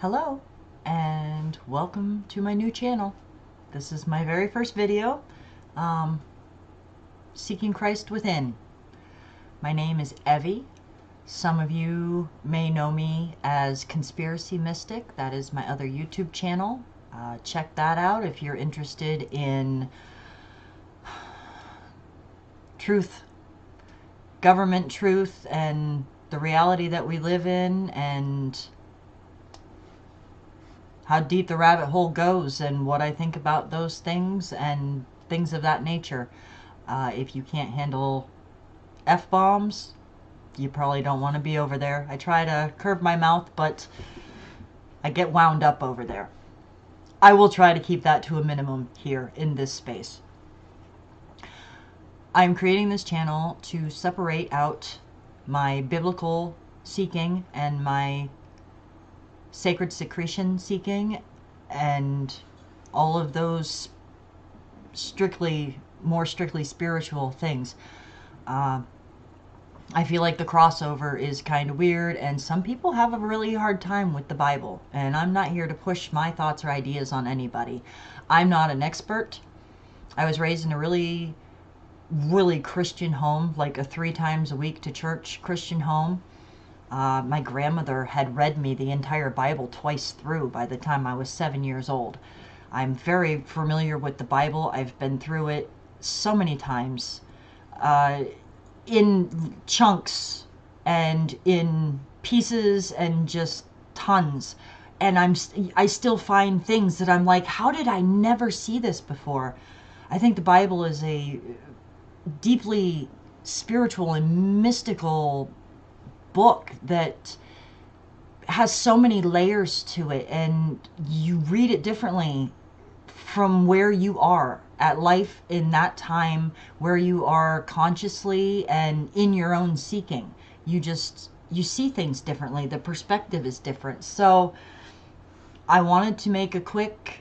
Hello and welcome to my new channel. This is my very first video, Seeking Christ Within. My name is Evie. Some of you may know me as ConspiracyMystic. That is my other YouTube channel. Check that out if you're interested in truth, government truth, and the reality that we live in, and how deep the rabbit hole goes, and what I think about those things and things of that nature. If you can't handle F-bombs, you probably don't want to be over there. I try to curb my mouth, but I get wound up over there. I will try to keep that to a minimum here in this space. I'm creating this channel to separate out my biblical seeking and my sacred secretion seeking and all of those more strictly spiritual things. I feel like the crossover is kind of weird, and some people have a really hard time with the Bible, and I'm not here to push my thoughts or ideas on anybody. I'm not an expert. I was raised in a really Christian home, like a 3 times a week to church Christian home. My grandmother had read me the entire Bible twice through by the time I was 7 years old. I'm very familiar with the Bible. I've been through it so many times, in chunks and in pieces and just tons. And I still find things that I'm like, how did I never see this before? I think the Bible is a deeply spiritual and mystical book that has so many layers to it, and you read it differently from where you are at life in that time, where you are consciously and in your own seeking. You see things differently. The perspective is different. So I wanted to make a quick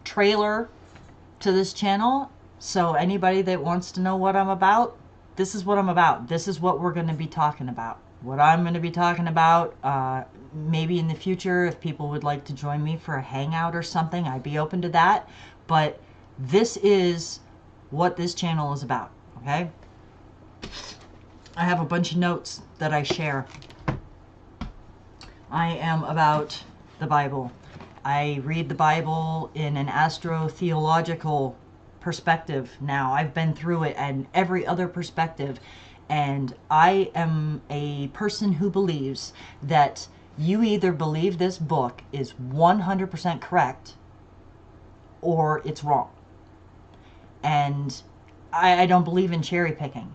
trailer to this channel, so anybody that wants to know what I'm about, this is what I'm about. This is what we're going to be talking about. What I'm going to be talking about, maybe in the future, if people would like to join me for a hangout or something, I'd be open to that. But this is what this channel is about, okay? I have a bunch of notes that I share. I am about the Bible. I read the Bible in an astro-theological perspective now. I've been through it and every other perspective, and I am a person who believes that you either believe this book is 100% correct or it's wrong. And I don't believe in cherry picking.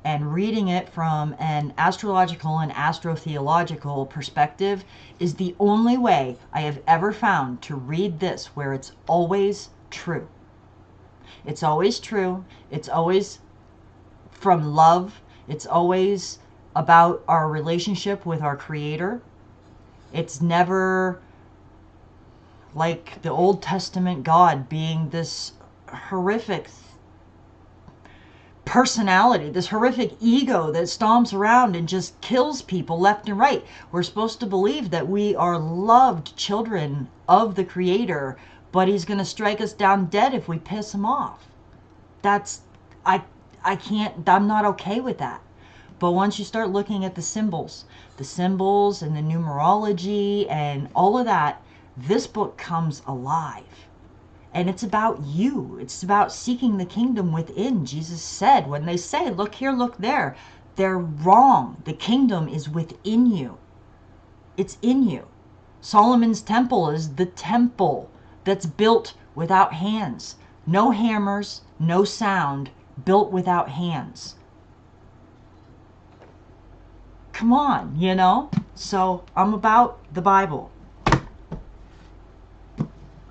And reading it from an astrological and astro-theological perspective is the only way I have ever found to read this where it's always true. It's always true. It's always from love. It's always about our relationship with our Creator. It's never like the Old Testament God being this horrific personality, this horrific ego that stomps around and just kills people left and right. We're supposed to believe that we are loved children of the Creator, but He's going to strike us down dead if we piss Him off. I can't, I'm not okay with that. But once you start looking at the symbols and the numerology and all of that, this book comes alive. And it's about you. It's about seeking the kingdom within. Jesus said, when they say, look here, look there, they're wrong. The kingdom is within you. It's in you. Solomon's temple is the temple that's built without hands. No hammers, no sound, built without hands. Come on, you know? So I'm about the Bible.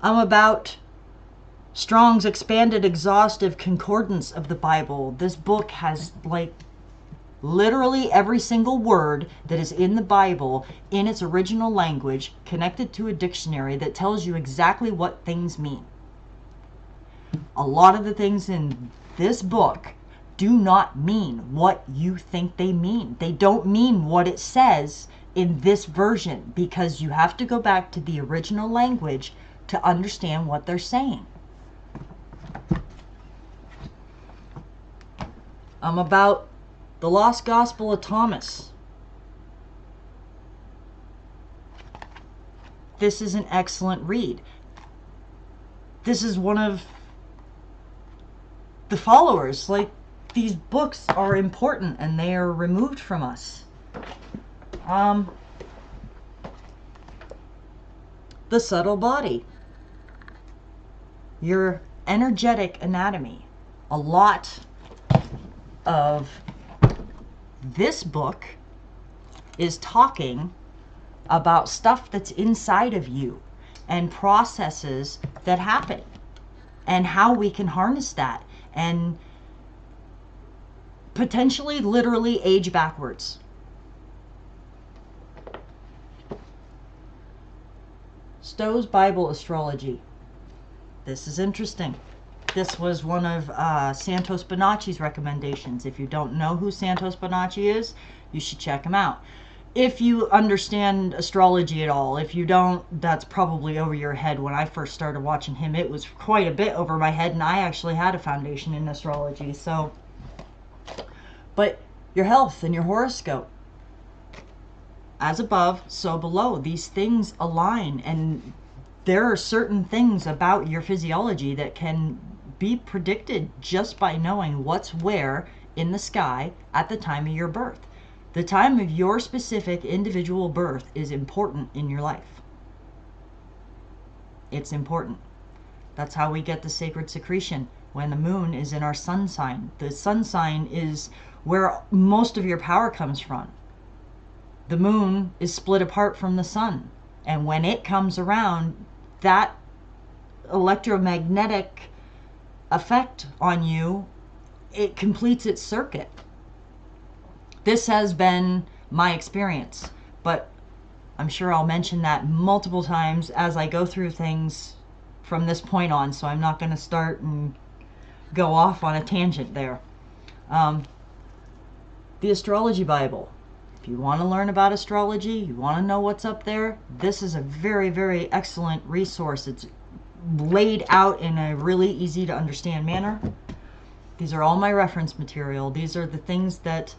I'm about Strong's Expanded Exhaustive Concordance of the Bible. This book has like literally every single word that is in the Bible in its original language connected to a dictionary that tells you exactly what things mean. A lot of the things in this book do not mean what you think they mean. They don't mean what it says in this version, because you have to go back to the original language to understand what they're saying. About the Lost Gospel of Thomas. This is an excellent read. This is one of the followers. Like, these books are important and they are removed from us. The Subtle Body. Your energetic anatomy. A lot of this book is talking about stuff that's inside of you and processes that happen and how we can harness that and potentially literally age backwards. Stowe's Bible Astrology. This is interesting. This was one of Santos Bonacci's recommendations. If you don't know who Santos Bonacci is, you should check him out. If you understand astrology at all. If you don't, that's probably over your head. When I first started watching him, it was quite a bit over my head, and I actually had a foundation in astrology. So, but your health and your horoscope, as above, so below. These things align, and there are certain things about your physiology that can be predicted just by knowing what's where in the sky at the time of your birth. The time of your specific individual birth is important in your life. It's important. That's how we get the sacred secretion when the moon is in our sun sign. The sun sign is where most of your power comes from. The moon is split apart from the sun, and when it comes around, that electromagnetic effect on you, it completes its circuit. This has been my experience, but I'm sure I'll mention that multiple times as I go through things from this point on, so I'm not going to start and go off on a tangent there. The Astrology Bible. If you want to learn about astrology, you want to know what's up there, this is a very, very excellent resource. It's laid out in a really easy to understand manner. These are all my reference material. These are the things that,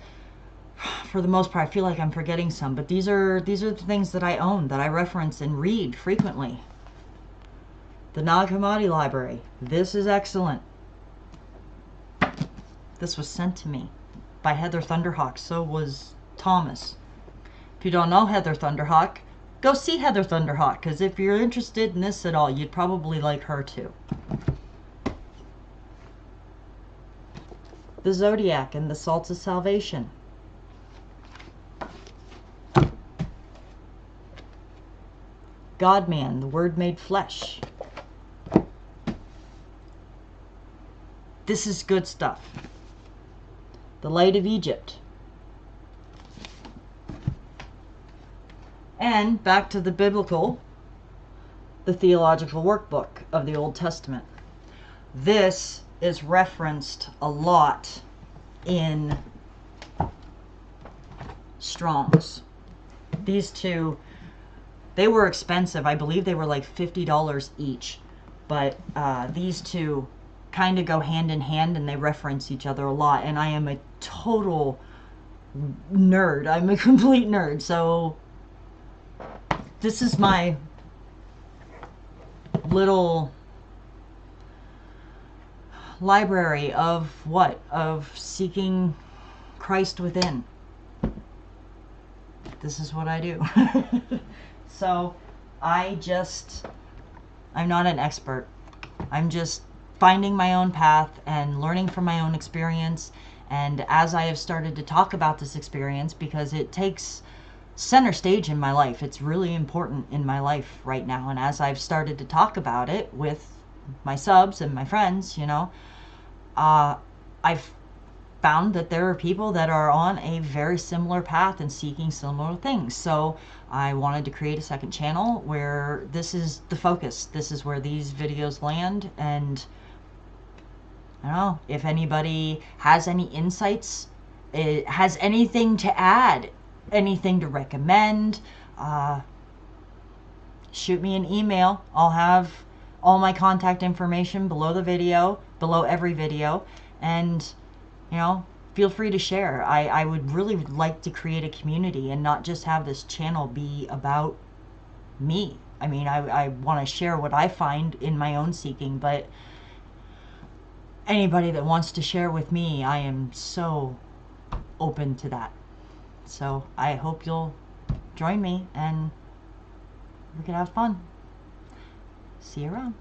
for the most part, I feel like I'm forgetting some, but these are the things that I own, that I reference and read frequently. The Nag Hammadi Library. This is excellent. This was sent to me by Heather Thunderhawk. So was Thomas. If you don't know Heather Thunderhawk, go see Heather Thunderhawk, because if you're interested in this at all, you'd probably like her too. The Zodiac and the Salts of Salvation. God-Man, the Word Made Flesh. This is good stuff. The Light of Egypt. And back to the biblical, the Theological Workbook of the Old Testament. This is referenced a lot in Strong's. These two, they were expensive. I believe they were like $50 each. But these two kind of go hand in hand, and they reference each other a lot. And I am a total nerd. I'm a complete nerd. So this is my little library of what? Of seeking Christ within. This is what I do. So I'm not an expert. I'm just finding my own path and learning from my own experience. And as I have started to talk about this experience, because it takes center stage in my life, it's really important in my life right now. And as I've started to talk about it with my subs and my friends, you know, I've found that there are people that are on a very similar path and seeking similar things. So I wanted to create a second channel where this is the focus. This is where these videos land. And I don't know if anybody has any insights, has anything to add, anything to recommend, shoot me an email. I'll have all my contact information below the video, below every video, and you know, feel free to share. I would really like to create a community and not just have this channel be about me. I mean, I want to share what I find in my own seeking, but anybody that wants to share with me, I am so open to that. So I hope you'll join me and we can have fun. See you around.